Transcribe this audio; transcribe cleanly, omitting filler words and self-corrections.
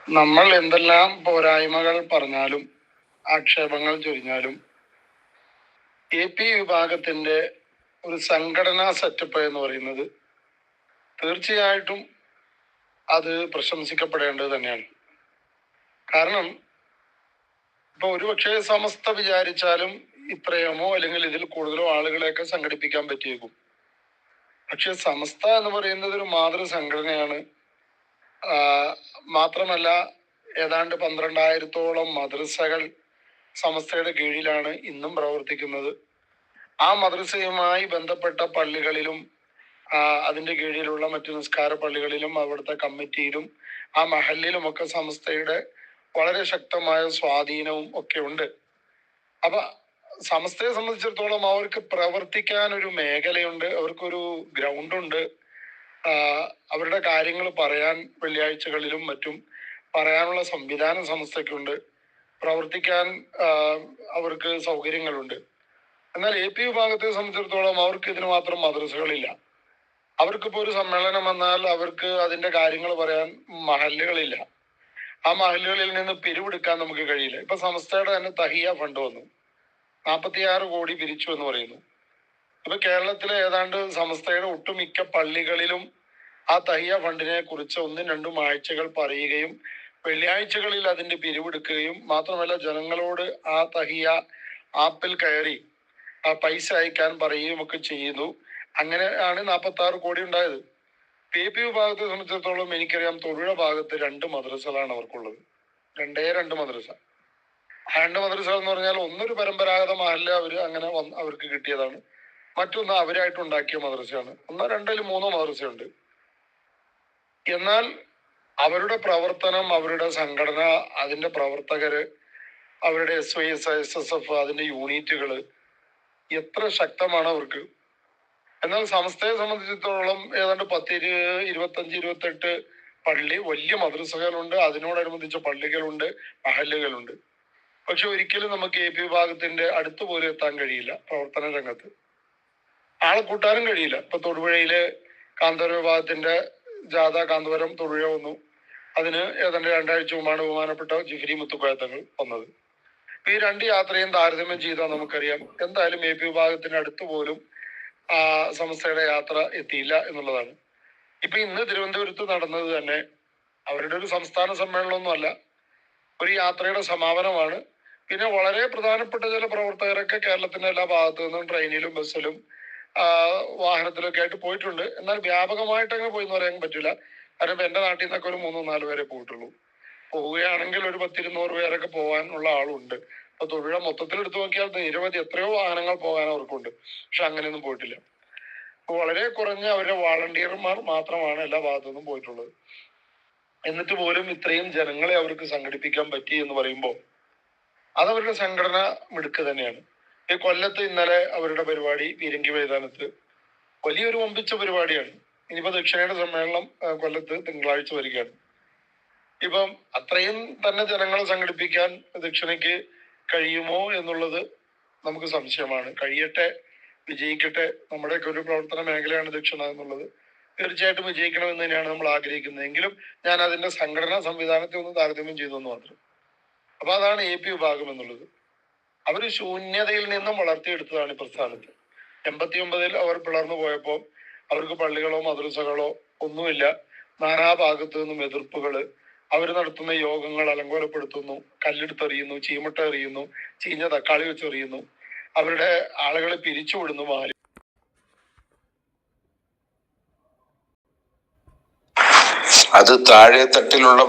നമ്മൾ എന്തെല്ലാം പോരായ്മകൾ പറഞ്ഞാലും ആക്ഷേപങ്ങൾ ചൊരിഞ്ഞാലും AP വിഭാഗത്തിന്റെ ഒരു സംഘടനാ സെറ്റപ്പ് എന്ന് പറയുന്നത് തീർച്ചയായിട്ടും അത് പ്രശംസിക്കപ്പെടേണ്ടത് തന്നെയാണ്. കാരണം ഇപ്പൊ ഒരുപക്ഷെ സമസ്ത വിചാരിച്ചാലും ഇത്രയുമോ അല്ലെങ്കിൽ ഇതിൽ കൂടുതലോ ആളുകളെയൊക്കെ സംഘടിപ്പിക്കാൻ പറ്റിയേക്കും. പക്ഷെ സമസ്ത എന്ന് പറയുന്നത് ഒരു മാതൃ സംഘടനയാണ്. മാത്രമല്ല ഏതാണ്ട് 12,000-ഓളം മദ്രസകൾ സമസ്തയുടെ കീഴിലാണ് ഇന്നും പ്രവർത്തിക്കുന്നത്. ആ മദ്രസയുമായി ബന്ധപ്പെട്ട പള്ളികളിലും അതിന്റെ കീഴിലുള്ള മറ്റു നിസ്കാര പള്ളികളിലും അവിടുത്തെ കമ്മിറ്റിയിലും ആ മഹല്ലിലുമൊക്കെ സമസ്തയുടെ വളരെ ശക്തമായ സ്വാധീനവും ഒക്കെ ഉണ്ട്. അപ്പൊ സമസ്തയെ സംബന്ധിച്ചിടത്തോളം അവർക്ക് പ്രവർത്തിക്കാൻ ഒരു മേഖലയുണ്ട്, അവർക്കൊരു ഗ്രൗണ്ടുണ്ട്, അവരുടെ കാര്യങ്ങൾ പറയാൻ വെള്ളിയാഴ്ചകളിലും മറ്റും പറയാനുള്ള സംവിധാനം സമസ്തയ്ക്കുണ്ട്, പ്രവർത്തിക്കാൻ അവർക്ക് സൗകര്യങ്ങളുണ്ട്. എന്നാൽ AP വിഭാഗത്തെ സംബന്ധിച്ചിടത്തോളം അവർക്ക് ഇതിന് മാത്രം മദ്രസകളില്ല. അവർക്കിപ്പോ ഒരു സമ്മേളനം വന്നാൽ അവർക്ക് അതിന്റെ കാര്യങ്ങൾ പറയാൻ മഹല്ലുകളില്ല. ആ മഹല്ലുകളിൽ നിന്ന് പിരിവെടുക്കാൻ നമുക്ക് കഴിയില്ല. ഇപ്പൊ സംസ്ഥയുടെ തന്നെ തഹിയ ഫണ്ട് വന്നു, 46 കോടി പിരിച്ചു എന്ന് പറയുന്നു. ഇപ്പൊ കേരളത്തിലെ ഏതാണ്ട് സമസ്തയുടെ ഒട്ടുമിക്ക പള്ളികളിലും ആ തഹിയ ഫണ്ടിനെ കുറിച്ച് 1-2 ആഴ്ചകൾ പറയുകയും വെള്ളിയാഴ്ചകളിൽ അതിന്റെ പിരിവെടുക്കുകയും മാത്രമല്ല ജനങ്ങളോട് ആ തഹിയ ആപ്പിൽ കയറി ആ പൈസ അയക്കാൻ പറയുകയും ഒക്കെ ചെയ്യുന്നു. അങ്ങനെയാണ് 46 കോടി ഉണ്ടായത്. AP വിഭാഗത്തെ സംബന്ധിച്ചിടത്തോളം എനിക്കറിയാം, തൊഴിഴ ഭാഗത്ത് 2 മദ്രസകളാണ് അവർക്കുള്ളത്. 2 മദ്രസ. 2 മദ്രസകൾ എന്ന് പറഞ്ഞാൽ ഒന്നൊരു പരമ്പരാഗത മഹല്ല അങ്ങനെ അവർക്ക് കിട്ടിയതാണ്, മറ്റൊന്ന് അവരായിട്ട് ഉണ്ടാക്കിയ മദ്രസയാണ്. 1, 2, 3 മദ്രസയുണ്ട്. എന്നാൽ അവരുടെ പ്രവർത്തനം, അവരുടെ സംഘടന, അതിന്റെ പ്രവർത്തകര്, അവരുടെ SYS, SSF, അതിന്റെ യൂണിറ്റുകള് എത്ര ശക്തമാണ് അവർക്ക്. എന്നാൽ സമസ്തയെ സംബന്ധിച്ചിടത്തോളം ഏതാണ്ട് 10, 25, 28 പള്ളി, വലിയ മദ്രസകളുണ്ട്, അതിനോടനുബന്ധിച്ച പള്ളികളുണ്ട്, മഹല്ലുകളുണ്ട്. പക്ഷെ ഒരിക്കലും നമുക്ക് AP വിഭാഗത്തിന്റെ അടുത്ത് പോലും എത്താൻ കഴിയില്ല. പ്രവർത്തന രംഗത്ത് ആളെ കൂട്ടാനും കഴിയില്ല. ഇപ്പൊ തൊടുപുഴയിലെ കാന്തപുരം വിഭാഗത്തിന്റെ ജാഥ കാന്തപുരം തൊടുപുഴ വന്നു. അതിന് ഏതാണ്ട് 2 ആഴ്ച മുമ്പാണ് ബഹുമാനപ്പെട്ട ജിഫ്രി മുത്തുക്കോയത്തങ്ങൾ വന്നത്. ഈ 2 യാത്രയും താരതമ്യം ചെയ്താൽ നമുക്കറിയാം എന്തായാലും AP വിഭാഗത്തിന് അടുത്ത് പോലും സമസ്തയുടെ യാത്ര എത്തിയില്ല എന്നുള്ളതാണ്. ഇപ്പൊ ഇന്ന് തിരുവനന്തപുരത്ത് നടന്നത് തന്നെ അവരുടെ ഒരു സംസ്ഥാന സമ്മേളനമൊന്നും അല്ല, ഒരു യാത്രയുടെ സമാപനമാണ്. പിന്നെ വളരെ പ്രധാനപ്പെട്ട ചില പ്രവർത്തകരൊക്കെ കേരളത്തിന്റെ എല്ലാ ഭാഗത്തു നിന്നും ട്രെയിനിലും ബസ്സിലും വാഹനത്തിലൊക്കെ ആയിട്ട് പോയിട്ടുണ്ട്. എന്നാൽ വ്യാപകമായിട്ട് അങ്ങനെ പോയി എന്ന് പറയാൻ പറ്റില്ല. കാരണം എന്റെ നാട്ടിൽ നിന്നൊക്കെ ഒരു 3-4 പേരെ പോയിട്ടുള്ളൂ. പോവുകയാണെങ്കിൽ ഒരു 10-200 പേരൊക്കെ പോകാനുള്ള ആളുണ്ട്. അപ്പൊ തൊഴിൽ മൊത്തത്തിൽ എടുത്തു നോക്കിയാൽ നിരവധി എത്രയോ വാഹനങ്ങൾ പോകാൻ അവർക്കുണ്ട്. പക്ഷെ അങ്ങനെയൊന്നും പോയിട്ടില്ല. വളരെ കുറഞ്ഞ അവരുടെ വാളണ്ടിയർമാർ മാത്രമാണ് എല്ലാ ഭാഗത്തു നിന്നും പോയിട്ടുള്ളത്. എന്നിട്ട് പോലും ഇത്രയും ജനങ്ങളെ അവർക്ക് സംഘടിപ്പിക്കാൻ പറ്റി എന്ന് പറയുമ്പോൾ അതവരുടെ സംഘടന മിടുക്ക് തന്നെയാണ്. ഈ കൊല്ലത്ത് ഇന്നലെ അവരുടെ പരിപാടി പീരങ്കി മൈതാനത്ത് വലിയൊരു വമ്പിച്ച പരിപാടിയാണ്. ഇനിയിപ്പോ ദക്ഷിണയുടെ സമ്മേളനം കൊല്ലത്ത് തിങ്കളാഴ്ച വരികയാണ്. ഇപ്പം അത്രയും തന്നെ ജനങ്ങളെ സംഘടിപ്പിക്കാൻ ദക്ഷിണയ്ക്ക് കഴിയുമോ എന്നുള്ളത് നമുക്ക് സംശയമാണ്. കഴിയട്ടെ, വിജയിക്കട്ടെ. നമ്മുടെയൊക്കെ ഒരു പ്രവർത്തന മേഖലയാണ് ദക്ഷിണ എന്നുള്ളത്. തീർച്ചയായിട്ടും വിജയിക്കണമെന്ന് തന്നെയാണ് നമ്മൾ ആഗ്രഹിക്കുന്നത്. എങ്കിലും ഞാൻ അതിന്റെ സംഘടനാ സംവിധാനത്തെ ഒന്ന് താരതമ്യം ചെയ്തെന്ന് മാത്രം. അപ്പൊ അതാണ് AP വിഭാഗം എന്നുള്ളത്. അവർ ശൂന്യതയിൽ നിന്നും വളർത്തിയെടുത്തതാണ് ഈ പ്രസ്ഥാനത്ത്. 89-ൽ അവർ പിളർന്നു പോയപ്പോൾ അവർക്ക് പള്ളികളോ മദ്രസകളോ ഒന്നുമില്ല. നാനാഭാഗത്തു നിന്നും എതിർപ്പുകള്, അവർ നടത്തുന്ന യോഗങ്ങൾ അലങ്കോലപ്പെടുത്തുന്നു, കല്ലെടുത്തെറിയുന്നു, ചീമട്ട എറിയുന്നു, ചീഞ്ഞ തക്കാളി വെച്ചെറിയുന്നു, അവരുടെ ആളുകളെ പിരിച്ചുവിടുന്നു. അത് താഴെ തട്ടിലുള്ള